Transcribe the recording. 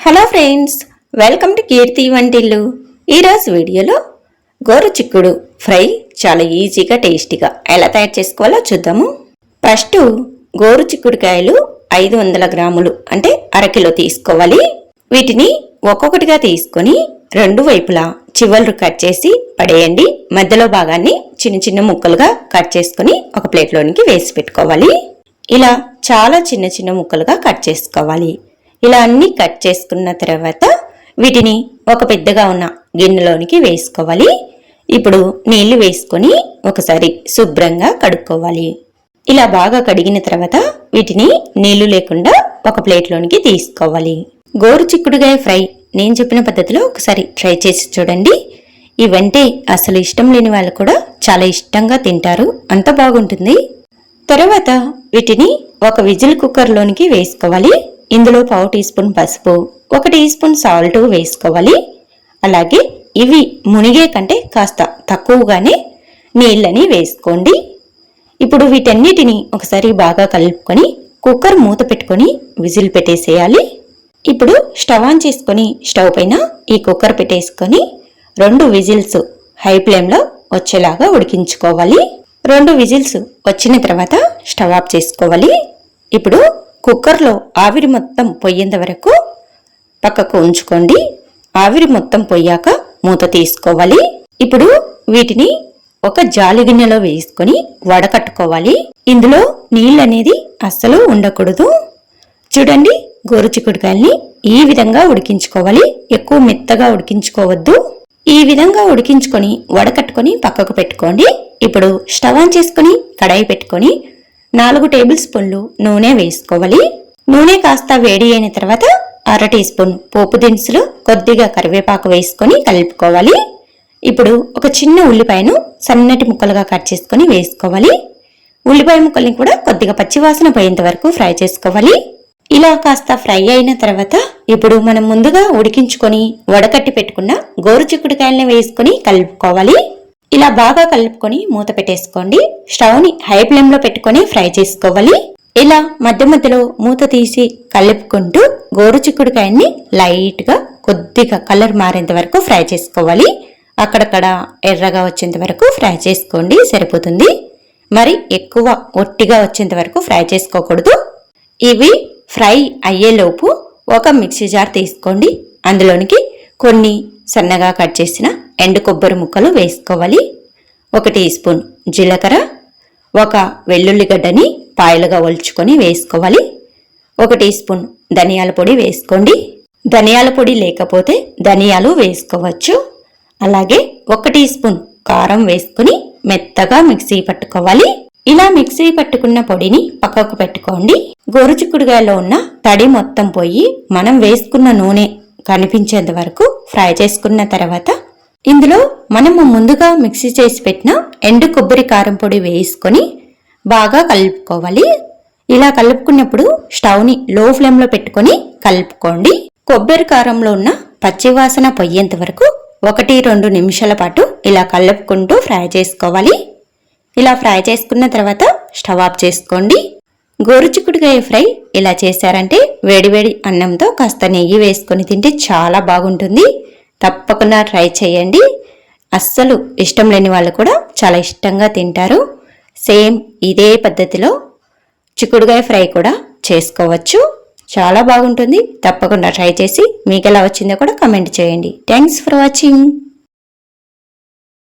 Hello friends, welcome to కీర్తి వంటిల్లు. ఈరోజు వీడియోలో గోరుచిక్కుడు ఫ్రై చాలా ఈజీగా టేస్టీగా ఎలా తయారు చేసుకోవాలో చూద్దాము. ఫస్ట్ గోరుచిక్కుడుకాయలు 500 గ్రాములు అంటే అరకిలో తీసుకోవాలి. వీటిని ఒక్కొక్కటిగా తీసుకొని రెండు వైపులా చివర్లు కట్ చేసి పడేయండి. మధ్యలో భాగాన్ని చిన్న చిన్న ముక్కలుగా కట్ చేసుకుని ఒక ప్లేట్లోనికి వేసి పెట్టుకోవాలి. ఇలా చాలా చిన్న చిన్న ముక్కలుగా కట్ చేసుకోవాలి. ఇలా అన్ని కట్ చేసుకున్న తర్వాత వీటిని ఒక పెద్దగా ఉన్న గిన్నెలోనికి వేసుకోవాలి. ఇప్పుడు నీళ్లు వేసుకొని ఒకసారి శుభ్రంగా కడుక్కోవాలి. ఇలా బాగా కడిగిన తర్వాత వీటిని నీళ్లు లేకుండా ఒక ప్లేట్లోనికి తీసుకోవాలి. గోరుచిక్కుడుకాయ ఫ్రై నేను చెప్పిన పద్ధతిలో ఒకసారి ట్రై చేసి చూడండి. ఇవంటే అసలు ఇష్టం లేని వాళ్ళు కూడా చాలా ఇష్టంగా తింటారు, అంత బాగుంటుంది. తర్వాత వీటిని ఒక విజిల్ కుక్కర్లోనికి వేసుకోవాలి. ఇందులో 1/2 టీ స్పూన్ పసుపు, 1 టీ స్పూన్ సాల్ట్ వేసుకోవాలి. అలాగే ఇవి మునిగే కంటే కాస్త తక్కువగానే నీళ్ళని వేసుకోండి. ఇప్పుడు వీటన్నిటిని ఒకసారి బాగా కలుపుకొని కుక్కర్ మూత పెట్టుకొని విజిల్ పెట్టేసేయాలి. ఇప్పుడు స్టవ్ ఆన్ చేసుకొని స్టవ్ పైన ఈ కుక్కర్ పెట్టేసుకొని 2 విజిల్స్ హై ఫ్లేమ్లో వచ్చేలాగా ఉడికించుకోవాలి. 2 విజిల్స్ వచ్చిన తర్వాత స్టవ్ ఆఫ్ చేసుకోవాలి. ఇప్పుడు కుక్కర్లో ఆవిరి మొత్తం పొయ్యేంత వరకు పక్కకు ఉంచుకోండి. ఆవిరి మొత్తం పొయ్యాక మూత తీసుకోవాలి. ఇప్పుడు వీటిని ఒక జాలి గిన్నెలో వేసుకొని వడకట్టుకోవాలి. ఇందులో నీళ్ళు అనేది అస్సలు ఉండకూడదు. చూడండి, గోరుచిక్కుడుకాయల్ని ఈ విధంగా ఉడికించుకోవాలి. ఎక్కువ మెత్తగా ఉడికించుకోవద్దు. ఈ విధంగా ఉడికించుకొని వడకట్టుకొని పక్కకు పెట్టుకోండి. ఇప్పుడు స్టవ్ ఆన్ చేసుకొని కడాయి పెట్టుకొని 4 టేబుల్ స్పూన్లు నూనె వేసుకోవాలి. నూనె కాస్త వేడి అయిన తర్వాత 1/2 టీ స్పూన్ పోపు దినుసులు, కొద్దిగా కరివేపాకు వేసుకొని కలుపుకోవాలి. ఇప్పుడు ఒక చిన్న ఉల్లిపాయను సన్నటి ముక్కలుగా కట్ చేసుకొని వేసుకోవాలి. ఉల్లిపాయ ముక్కల్ని కూడా కొద్దిగా పచ్చివాసన పోయేంత వరకు ఫ్రై చేసుకోవాలి. ఇలా కాస్త ఫ్రై అయిన తర్వాత ఇప్పుడు మనం ముందుగా ఉడికించుకొని వడకట్టి పెట్టుకున్న గోరుచిక్కుడుకాయల్ని వేసుకొని కలుపుకోవాలి. ఇలా బాగా కలుపుకొని మూత పెట్టేసుకోండి. స్టవ్ని హై ఫ్లేమ్లో పెట్టుకొని ఫ్రై చేసుకోవాలి. ఇలా మధ్య మధ్యలో మూత తీసి కలుపుకుంటూ గోరుచిక్కుడుకాయని లైట్గా కొద్దిగా కలర్ మారేంత వరకు ఫ్రై చేసుకోవాలి. అక్కడక్కడ ఎర్రగా వచ్చేంత వరకు ఫ్రై చేసుకోండి, సరిపోతుంది. మరి ఎక్కువ ఒట్టిగా వచ్చేంత వరకు ఫ్రై చేసుకోకూడదు. ఇవి ఫ్రై అయ్యేలోపు ఒక మిక్సీ జార్ తీసుకోండి. అందులోనికి కొన్ని సన్నగా కట్ చేసిన ఎండు కొబ్బరి ముక్కలు వేసుకోవాలి. 1 టీ స్పూన్ జీలకర్ర, 1 వెల్లుల్లిగడ్డని పాయలుగా ఒలుచుకొని వేసుకోవాలి. 1 టీ స్పూన్ ధనియాల పొడి వేసుకోండి. ధనియాల పొడి లేకపోతే ధనియాలు వేసుకోవచ్చు. అలాగే 1 టీ స్పూన్ కారం వేసుకుని మెత్తగా మిక్సీ పట్టుకోవాలి. ఇలా మిక్సీ పట్టుకున్న పొడిని పక్కకు పెట్టుకోండి. గోరుచిక్కుడుకాయలో ఉన్న తడి మొత్తం పోయి మనం వేసుకున్న నూనె కనిపించేంత వరకు ఫ్రై చేసుకున్న తర్వాత ఇందులో మనము ముందుగా మిక్సీ చేసి పెట్టిన ఎండు కొబ్బరి కారం పొడి వేసుకొని బాగా కలుపుకోవాలి. ఇలా కలుపుకున్నప్పుడు స్టవ్ని లో ఫ్లేమ్లో పెట్టుకొని కలుపుకోండి. కొబ్బరి కారంలో ఉన్న పచ్చివాసన పోయేంత వరకు 1-2 నిమిషాల పాటు ఇలా కలుపుకుంటూ ఫ్రై చేసుకోవాలి. ఇలా ఫ్రై చేసుకున్న తర్వాత స్టవ్ ఆఫ్ చేసుకోండి. గోరుచిక్కుడుకాయ ఫ్రై ఇలా చేశారంటే వేడివేడి అన్నంతో కాస్త నెయ్యి వేసుకొని తింటే చాలా బాగుంటుంది. తప్పకుండా ట్రై చేయండి. అస్సలు ఇష్టం లేని వాళ్ళు కూడా చాలా ఇష్టంగా తింటారు. సేమ్ ఇదే పద్ధతిలో చిక్కుడుకాయ ఫ్రై కూడా చేసుకోవచ్చు, చాలా బాగుంటుంది. తప్పకుండా ట్రై చేసి మీకు ఎలా వచ్చిందో కూడా కామెంట్ చేయండి. Thanks for watching.